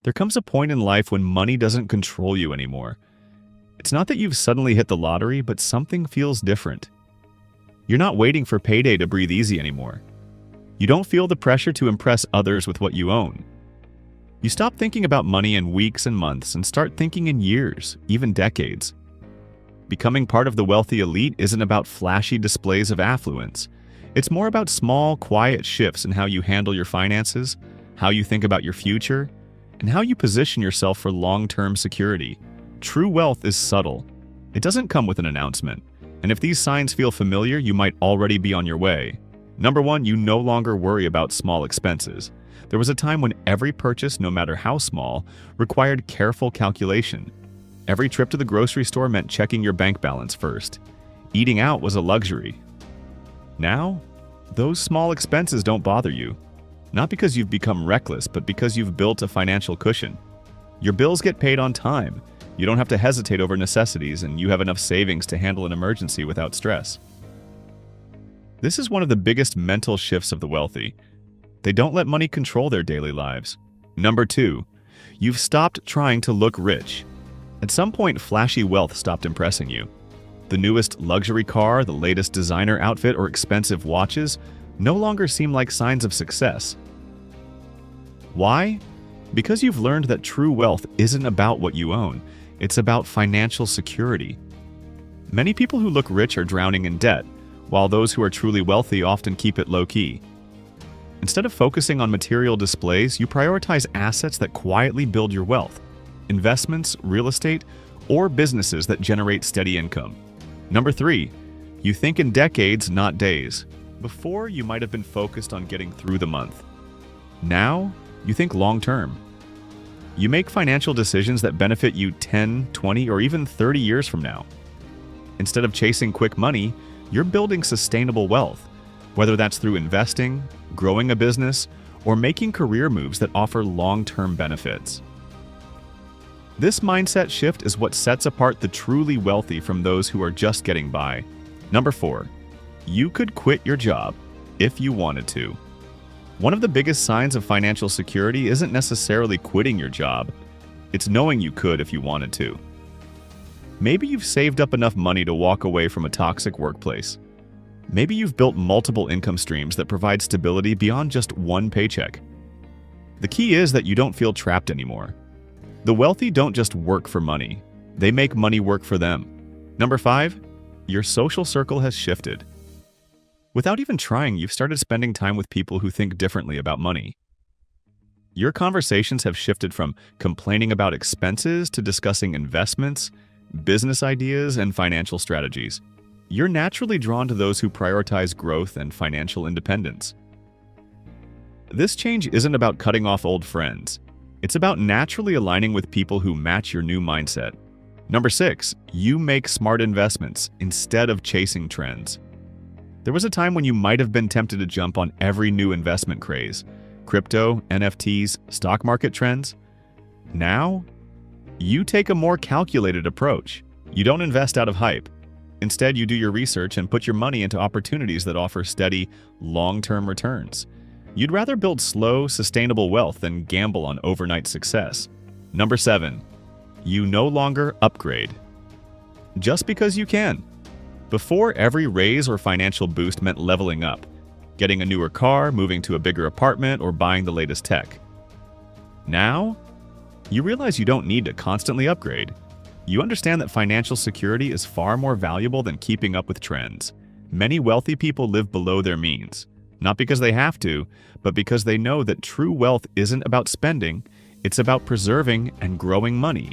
There comes a point in life when money doesn't control you anymore. It's not that you've suddenly hit the lottery, but something feels different. You're not waiting for payday to breathe easy anymore. You don't feel the pressure to impress others with what you own. You stop thinking about money in weeks and months and start thinking in years, even decades. Becoming part of the wealthy elite isn't about flashy displays of affluence. It's more about small, quiet shifts in how you handle your finances, how you think about your future, and how you position yourself for long-term security. True wealth is subtle. It doesn't come with an announcement, and if these signs feel familiar, you might already be on your way. Number 1, you no longer worry about small expenses. There was a time when every purchase, no matter how small, required careful calculation. Every trip to the grocery store meant checking your bank balance first. Eating out was a luxury. Now, those small expenses don't bother you. Not because you've become reckless, but because you've built a financial cushion. Your bills get paid on time. You don't have to hesitate over necessities, and you have enough savings to handle an emergency without stress. This is one of the biggest mental shifts of the wealthy. They don't let money control their daily lives. Number 2, you've stopped trying to look rich. At some point, flashy wealth stopped impressing you. The newest luxury car, the latest designer outfit, or expensive watches no longer seem like signs of success. Why? Because you've learned that true wealth isn't about what you own. It's about financial security. Many people who look rich are drowning in debt, while those who are truly wealthy often keep it low-key. Instead of focusing on material displays, you prioritize assets that quietly build your wealth: investments, real estate, or businesses that generate steady income. Number 3, you think in decades, not days. Before, you might have been focused on getting through the month. Now, you think long-term. You make financial decisions that benefit you 10, 20, or even 30 years from now. Instead of chasing quick money, you're building sustainable wealth, whether that's through investing, growing a business, or making career moves that offer long-term benefits. This mindset shift is what sets apart the truly wealthy from those who are just getting by. Number 4, you could quit your job if you wanted to. One of the biggest signs of financial security isn't necessarily quitting your job. It's knowing you could if you wanted to. Maybe you've saved up enough money to walk away from a toxic workplace. Maybe you've built multiple income streams that provide stability beyond just one paycheck. The key is that you don't feel trapped anymore. The wealthy don't just work for money. They make money work for them. Number 5, your social circle has shifted. Without even trying, you've started spending time with people who think differently about money. Your conversations have shifted from complaining about expenses to discussing investments, business ideas, and financial strategies. You're naturally drawn to those who prioritize growth and financial independence. This change isn't about cutting off old friends. It's about naturally aligning with people who match your new mindset. Number 6, you make smart investments instead of chasing trends. There was a time when you might have been tempted to jump on every new investment craze: crypto, NFTs, stock market trends. Now, you take a more calculated approach. You don't invest out of hype. Instead, you do your research and put your money into opportunities that offer steady, long-term returns. You'd rather build slow, sustainable wealth than gamble on overnight success. Number 7, you no longer upgrade just because you can. Before, every raise or financial boost meant leveling up, getting a newer car, moving to a bigger apartment, or buying the latest tech. Now, you realize you don't need to constantly upgrade. You understand that financial security is far more valuable than keeping up with trends. Many wealthy people live below their means, not because they have to, but because they know that true wealth isn't about spending, it's about preserving and growing money.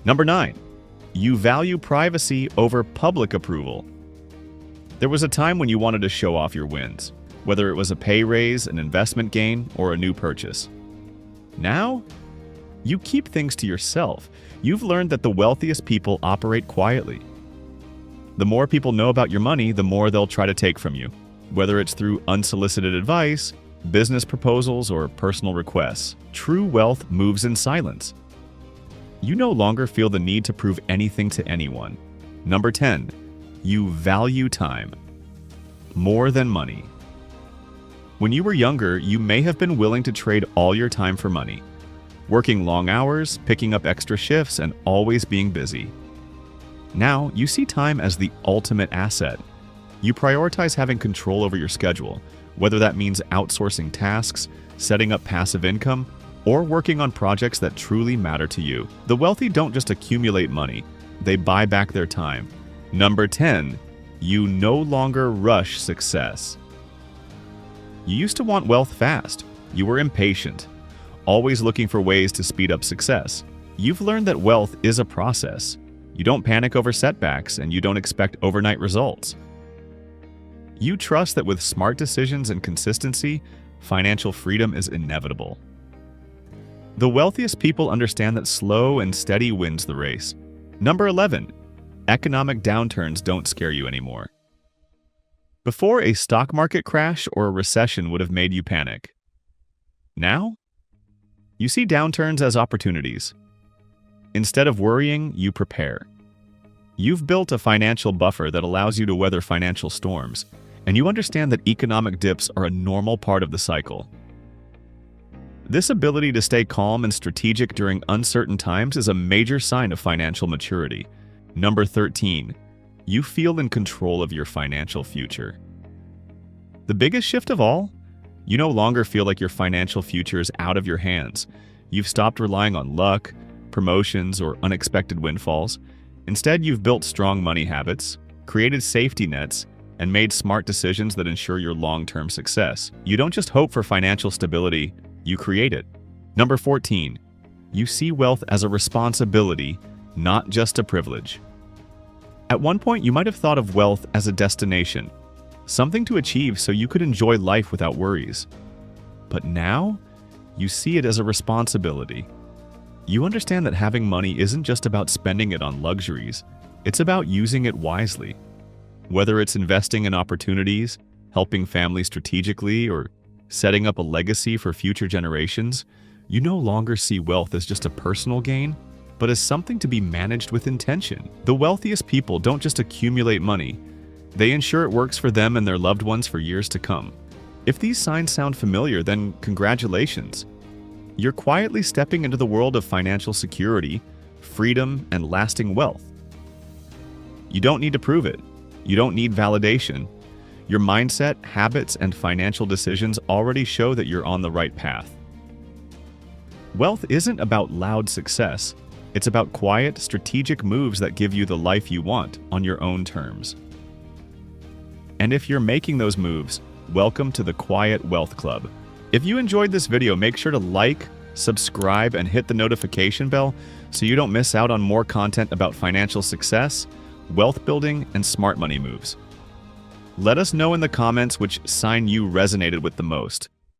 Number 9, you value privacy over public approval. There was a time when you wanted to show off your wins, whether it was a pay raise, an investment gain, or a new purchase. Now, you keep things to yourself. You've learned that the wealthiest people operate quietly. The more people know about your money, the more they'll try to take from you, whether it's through unsolicited advice, business proposals, or personal requests. True wealth moves in silence. You no longer feel the need to prove anything to anyone. Number 10, you value time more than money. When you were younger, you may have been willing to trade all your time for money. working long hours, picking up extra shifts, and always being busy. Now, you see time as the ultimate asset. You prioritize having control over your schedule, whether that means outsourcing tasks, setting up passive income, or working on projects that truly matter to you. The wealthy don't just accumulate money, they buy back their time. Number 10, you no longer rush success. You used to want wealth fast. You were impatient, always looking for ways to speed up success. You've learned that wealth is a process. You don't panic over setbacks, and you don't expect overnight results. You trust that with smart decisions and consistency, financial freedom is inevitable. The wealthiest people understand that slow and steady wins the race. Number 11, economic downturns don't scare you anymore. Before, a stock market crash or a recession would have made you panic. Now, you see downturns as opportunities. Instead of worrying, you prepare. You've built a financial buffer that allows you to weather financial storms, and you understand that economic dips are a normal part of the cycle. This ability to stay calm and strategic during uncertain times is a major sign of financial maturity. Number 13, you feel in control of your financial future. The biggest shift of all? You no longer feel like your financial future is out of your hands. You've stopped relying on luck, promotions, or unexpected windfalls. Instead, you've built strong money habits, created safety nets, and made smart decisions that ensure your long-term success. You don't just hope for financial stability, you create it. Number 14, you see wealth as a responsibility, not just a privilege. At one point, you might have thought of wealth as a destination, something to achieve so you could enjoy life without worries. But now, you see it as a responsibility. You understand that having money isn't just about spending it on luxuries, it's about using it wisely. Whether it's investing in opportunities, helping families strategically, or setting up a legacy for future generations, you no longer see wealth as just a personal gain, but as something to be managed with intention. The wealthiest people don't just accumulate money, they ensure it works for them and their loved ones for years to come. If these signs sound familiar, then congratulations. You're quietly stepping into the world of financial security, freedom, and lasting wealth. You don't need to prove it. You don't need validation. Your mindset, habits, and financial decisions already show that you're on the right path. Wealth isn't about loud success. It's about quiet, strategic moves that give you the life you want on your own terms. And if you're making those moves, welcome to the Quiet Wealth Club. If you enjoyed this video, make sure to like, subscribe, and hit the notification bell so you don't miss out on more content about financial success, wealth building, and smart money moves. Let us know in the comments which sign you resonated with the most.